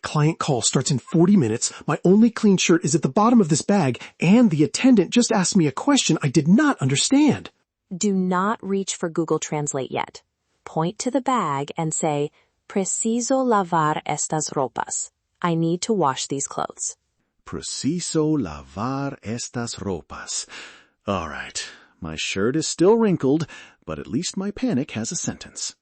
client call starts in 40 minutes, my only clean shirt is at the bottom of this bag, and the attendant just asked me a question I did not understand. Do not reach for Google Translate yet. Point to the bag and say, Preciso lavar estas ropas. I need to wash these clothes. Preciso lavar estas ropas. All right, my shirt is still wrinkled, but at least my panic has a sentence.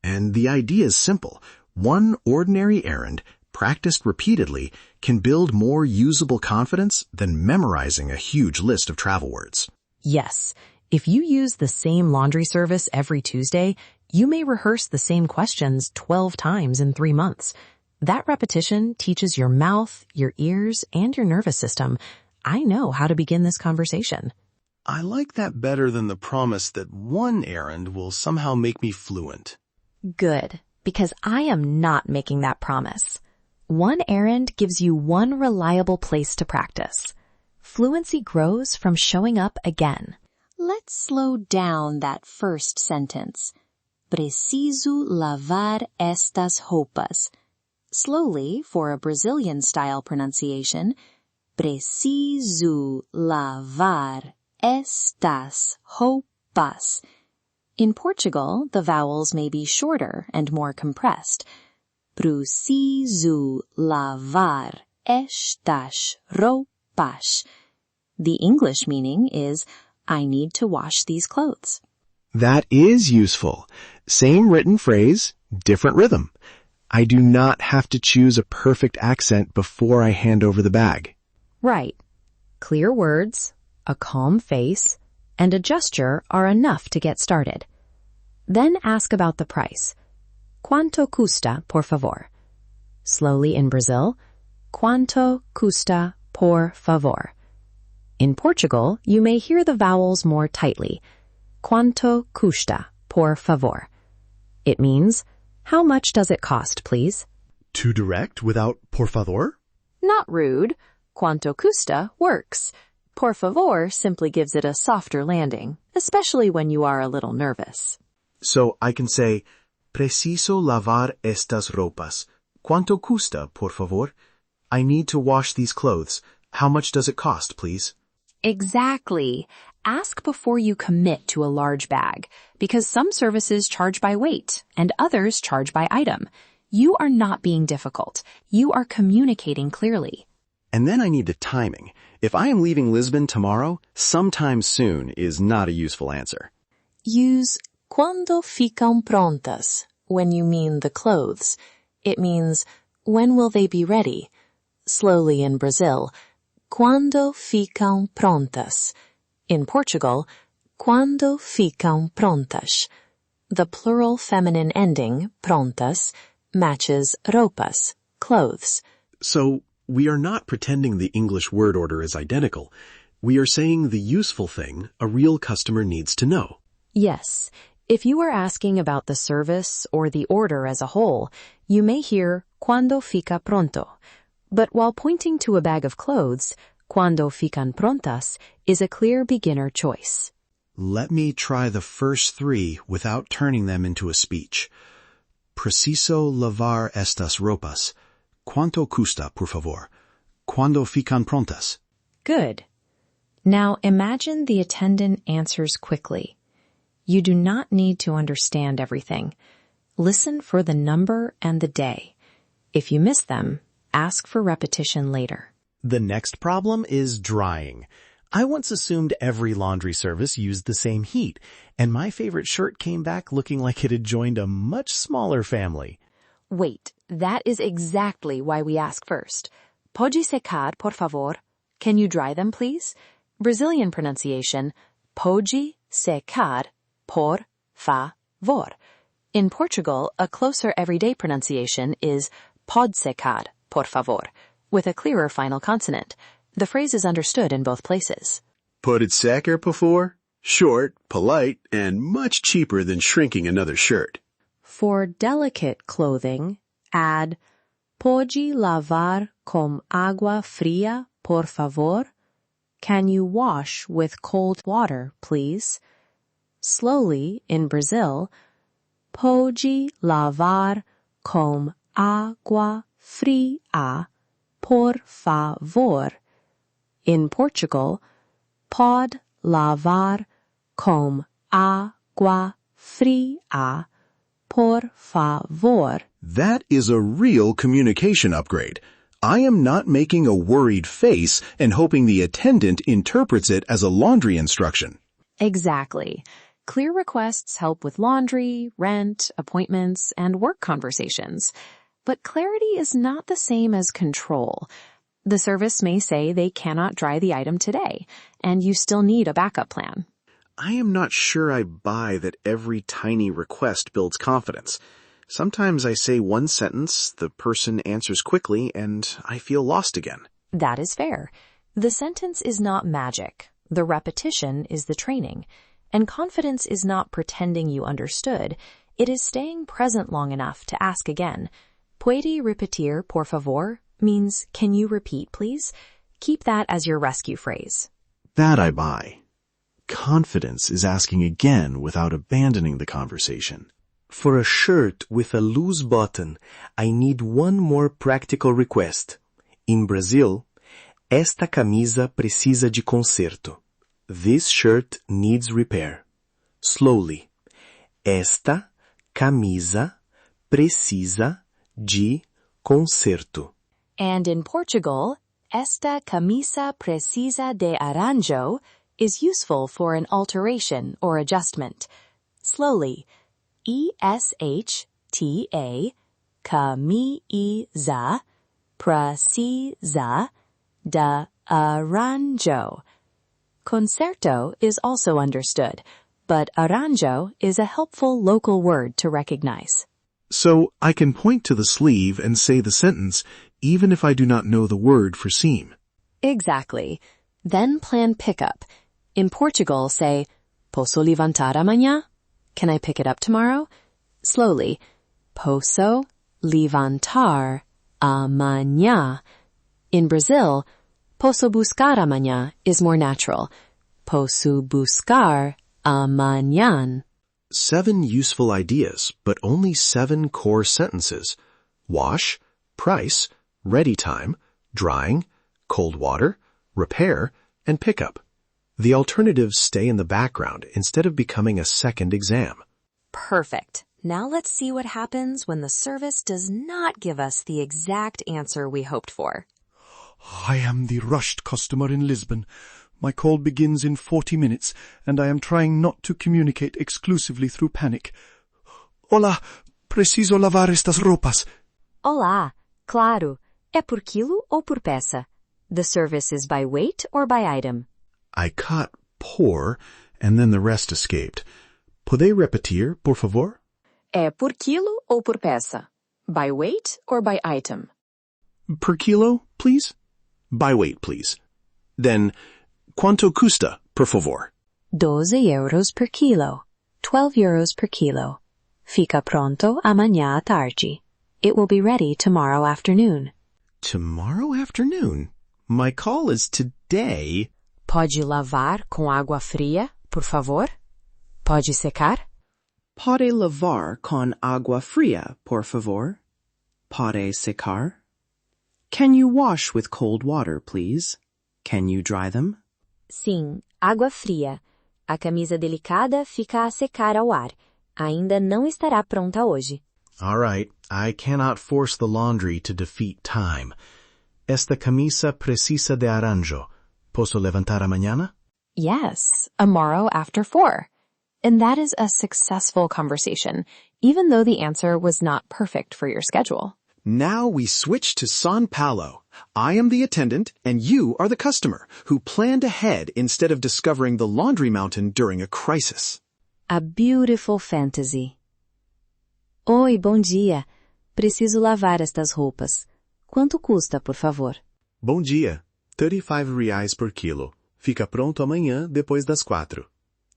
And the idea is simple. One ordinary errand, practiced repeatedly, can build more usable confidence than memorizing a huge list of travel words. Yes, if you use the same laundry service every Tuesday, you may rehearse the same questions 12 times in 3 months. That repetition teaches your mouth, your ears, and your nervous system, I know how to begin this conversation. I like that better than the promise that one errand will somehow make me fluent. Good, because I am not making that promise. One errand gives you one reliable place to practice. Fluency grows from showing up again. Let's slow down that first sentence. Preciso lavar estas roupas. Slowly, for a Brazilian-style pronunciation, preciso lavar estas roupas. In Portugal, the vowels may be shorter and more compressed. Preciso lavar estas roupas. The English meaning is, I need to wash these clothes. That is useful. Same written phrase, different rhythm. I do not have to choose a perfect accent before I hand over the bag. Right. Clear words, a calm face, and a gesture are enough to get started. Then ask about the price. Quanto custa, por favor? Slowly in Brazil, quanto custa, por favor? In Portugal, you may hear the vowels more tightly. Quanto custa, por favor? It means, how much does it cost, please? Too direct without por favor? Not rude. Quanto custa works. Por favor simply gives it a softer landing, especially when you are a little nervous. So I can say, preciso lavar estas ropas. Quanto custa, por favor? I need to wash these clothes. How much does it cost, please? Exactly. Ask before you commit to a large bag, because some services charge by weight and others charge by item. You are not being difficult. You are communicating clearly. And then I need the timing. If I am leaving Lisbon tomorrow, sometime soon is not a useful answer. Use quando ficam prontas when you mean the clothes. It means, when will they be ready? Slowly in Brazil, quando ficam prontas. In Portugal, quando ficam prontas. The plural feminine ending, prontas, matches roupas, clothes. So we are not pretending the English word order is identical. We are saying the useful thing a real customer needs to know. Yes. If you are asking about the service or the order as a whole, you may hear quando fica pronto. But while pointing to a bag of clothes, quando fican prontas is a clear beginner choice. Let me try the first 3 without turning them into a speech. Preciso lavar estas ropas. Quanto custa, por favor? Quando fican prontas? Good. Now imagine the attendant answers quickly. You do not need to understand everything. Listen for the number and the day. If you miss them, ask for repetition later. The next problem is drying. I once assumed every laundry service used the same heat, and my favorite shirt came back looking like it had joined a much smaller family. Wait, that is exactly why we ask first. Pode secar, por favor? Can you dry them, please? Brazilian pronunciation, pode secar, por favor. In Portugal, a closer everyday pronunciation is pode secar, por favor, with a clearer final consonant. The phrase is understood in both places. Pode secar, por favor? Short, polite, and much cheaper than shrinking another shirt. For delicate clothing, add pode lavar com água fria, por favor? Can you wash with cold water, please? Slowly, in Brazil, pode lavar com água fria, por favor. In Portugal, pode lavar com água fria, por favor. That is a real communication upgrade. I am not making a worried face and hoping the attendant interprets it as a laundry instruction. Exactly. Clear requests help with laundry, rent, appointments, and work conversations. But clarity is not the same as control. The service may say they cannot dry the item today, and you still need a backup plan. I am not sure I buy that every tiny request builds confidence. Sometimes I say one sentence, the person answers quickly, and I feel lost again. That is fair. The sentence is not magic. The repetition is the training. And confidence is not pretending you understood. It is staying present long enough to ask again. Puede repetir, por favor, means, can you repeat, please? Keep that as your rescue phrase. That I buy. Confidence is asking again without abandoning the conversation. For a shirt with a loose button, I need one more practical request. In Brazil, esta camisa precisa de conserto. This shirt needs repair. Slowly. Esta camisa precisa de conserto. And in Portugal, esta camisa precisa de arranjo is useful for an alteration or adjustment. Slowly. E-S-H-T-A, camisa, precisa, de arranjo. Concerto is also understood, but arranjo is a helpful local word to recognize. So I can point to the sleeve and say the sentence, even if I do not know the word for seam. Exactly. Then plan pickup. In Portugal, say, posso levantar amanhã? Can I pick it up tomorrow? Slowly. Posso levantar amanhã. In Brazil, posso buscar amanhã is more natural. Posso buscar amanhã. 7 useful ideas, but only 7 core sentences. Wash, price, ready time, drying, cold water, repair, and pickup. The alternatives stay in the background instead of becoming a second exam. Perfect. Now let's see what happens when the service does not give us the exact answer we hoped for. I am the rushed customer in Lisbon. My call begins in 40 minutes, and I am trying not to communicate exclusively through panic. Hola, preciso lavar estas ropas. Olá, claro. É por quilo ou por peça? The service is by weight or by item? I caught por, and then the rest escaped. Puede repetir, por favor? É por quilo ou por peça? By weight or by item? Per kilo, please? By weight, please. Then, quanto custa, por favor? 12 euros per kilo. 12 euros per kilo. Fica pronto amanhã à tarde. It will be ready tomorrow afternoon. Tomorrow afternoon? My call is today. Pode lavar com água fria, por favor? Pode secar? Pode lavar con agua fria, por favor? Pode secar? Can you wash with cold water, please? Can you dry them? Sim, água fria. A camisa delicada fica a secar ao ar. Ainda não estará pronta hoje. All right, I cannot force the laundry to defeat time. Esta camisa precisa de arranjo. Posso levantar amanhã? Yes, tomorrow after 4. And that is a successful conversation, even though the answer was not perfect for your schedule. Now we switch to São Paulo. I am the attendant and you are the customer who planned ahead instead of discovering the laundry mountain during a crisis. A beautiful fantasy. Oi, bom dia. Preciso lavar estas roupas. Quanto custa, por favor? Bom dia. 35 reais por quilo. Fica pronto amanhã depois das 4.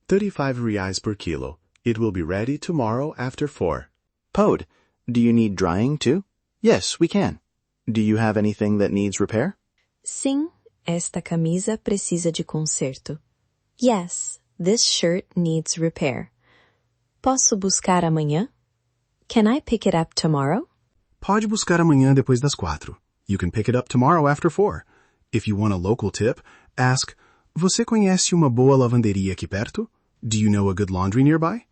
35 reais per kilo. It will be ready tomorrow after 4. Pode, do you need drying too? Yes, we can. Do you have anything that needs repair? Sim, esta camisa precisa de conserto. Yes, this shirt needs repair. Posso buscar amanhã? Can I pick it up tomorrow? Pode buscar amanhã depois das 4. You can pick it up tomorrow after 4. If you want a local tip, ask, Você conhece uma boa lavanderia aqui perto? Do you know a good laundry nearby?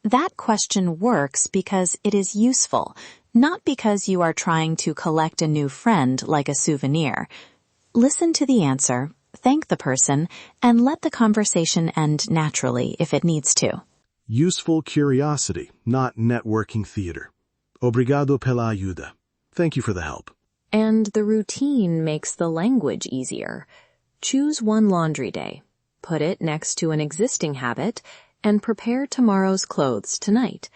That question works because it is useful, not because you are trying to collect a new friend like a souvenir. Listen to the answer, thank the person, and let the conversation end naturally if it needs to. Useful curiosity, not networking theater. Obrigado pela ayuda. Thank you for the help. And the routine makes the language easier. Choose one laundry day, put it next to an existing habit, and prepare tomorrow's clothes tonight.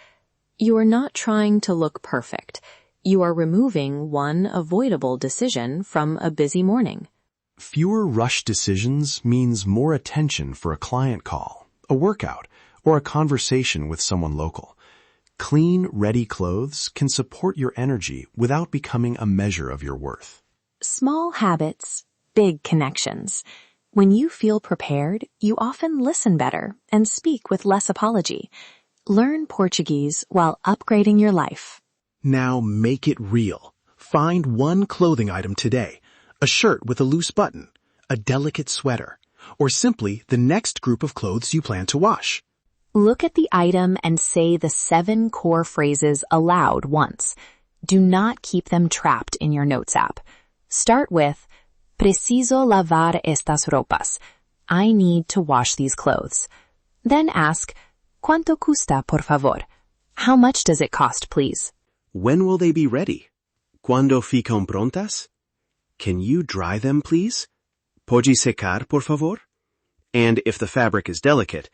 You are not trying to look perfect. You are removing one avoidable decision from a busy morning. Fewer rushed decisions means more attention for a client call, a workout, or a conversation with someone local. Clean, ready clothes can support your energy without becoming a measure of your worth. Small habits, big connections. When you feel prepared, you often listen better and speak with less apology. Learn Portuguese while upgrading your life. Now make it real. Find one clothing item today. A shirt with a loose button, a delicate sweater, or simply the next group of clothes you plan to wash. Look at the item and say the 7 core phrases aloud once. Do not keep them trapped in your notes app. Start with, Preciso lavar estas ropas. I need to wash these clothes. Then ask, Cuánto custa, por favor? How much does it cost, please? When will they be ready? ¿Cuándo ficam prontas? Can you dry them, please? Pode secar, por favor? And if the fabric is delicate,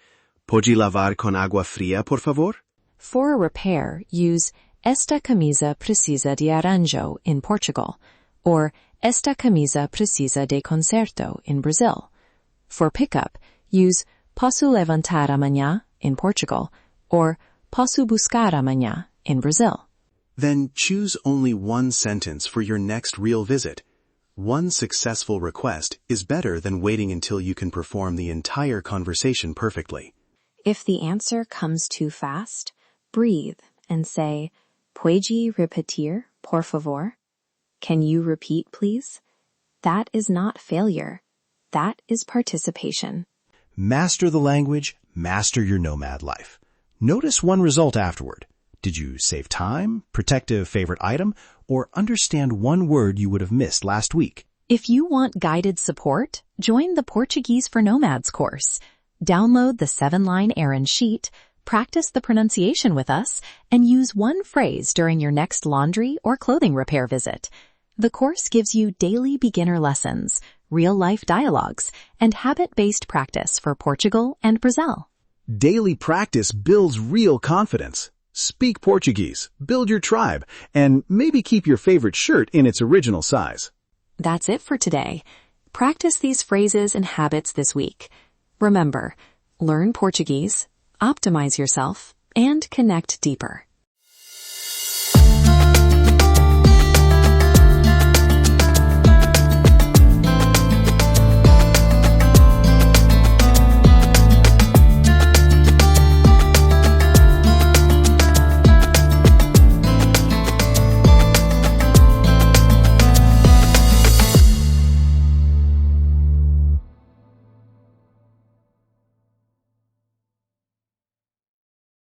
pode lavar con agua fría, por favor? For a repair, use Esta camisa precisa de arranjo in Portugal, or Esta camisa precisa de conserto in Brazil. For pickup, use Posso levantar amanhã in Portugal, or Posso buscar amanhã in Brazil. Then choose only one sentence for your next real visit. One successful request is better than waiting until you can perform the entire conversation perfectly. If the answer comes too fast, breathe and say, Puede repetir, por favor? Can you repeat, please? That is not failure. That is participation. Master the language, master your nomad life. Notice one result afterward. Did you save time, protect a favorite item, or understand one word you would have missed last week? If you want guided support, join the Portuguese for Nomads course. Download the 7-line errand sheet, practice the pronunciation with us, and use one phrase during your next laundry or clothing repair visit. The course gives you daily beginner lessons, real-life dialogues, and habit-based practice for Portugal and Brazil. Daily practice builds real confidence. Speak Portuguese, build your tribe, and maybe keep your favorite shirt in its original size. That's it for today. Practice these phrases and habits this week. Remember, learn Portuguese, optimize yourself, and connect deeper.